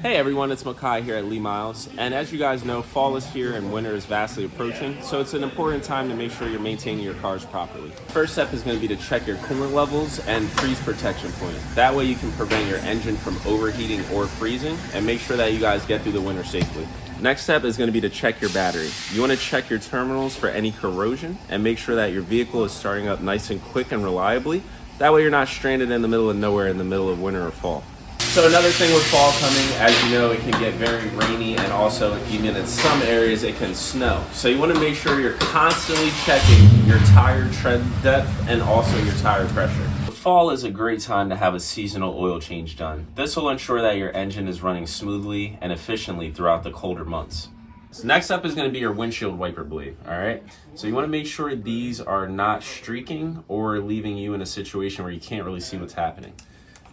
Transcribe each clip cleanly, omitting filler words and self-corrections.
Hey everyone, it's Makai here at Lee Miles, and as you guys know, fall is here and winter is vastly approaching, so it's an important time to make sure you're maintaining your cars properly. First step is going to be to check your coolant levels and freeze protection point. That way you can prevent your engine from overheating or freezing and make sure that you guys get through the winter safely. Next step is going to be to check your battery. You want to check your terminals for any corrosion and make sure that your vehicle is starting up nice and quick and reliably. That way you're not stranded in the middle of nowhere in the middle of winter or fall. So another thing with fall coming, as you know, it can get very rainy, and also even in some areas it can snow. So you want to make sure you're constantly checking your tire tread depth and also your tire pressure. Fall is a great time to have a seasonal oil change done. This will ensure that your engine is running smoothly and efficiently throughout the colder months. So next up is going to be your windshield wiper blade, all right? So you want to make sure these are not streaking or leaving you in a situation where you can't really see what's happening.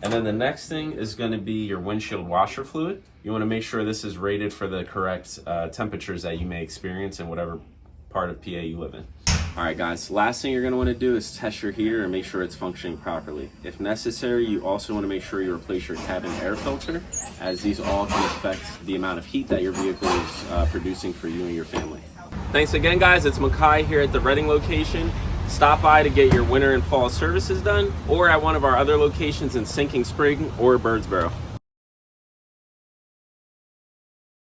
And then the next thing is going to be your windshield washer fluid. You want to make sure this is rated for the correct temperatures that you may experience in whatever part of PA you live in. All right, guys, last thing you're going to want to do is test your heater and make sure it's functioning properly. If necessary, you also want to make sure you replace your cabin air filter, as these all can affect the amount of heat that your vehicle is producing for you and your family. Thanks again, guys. It's Makai here at the Reading location. Stop by to get your winter and fall services done, or at one of our other locations in Sinking Spring or Birdsboro.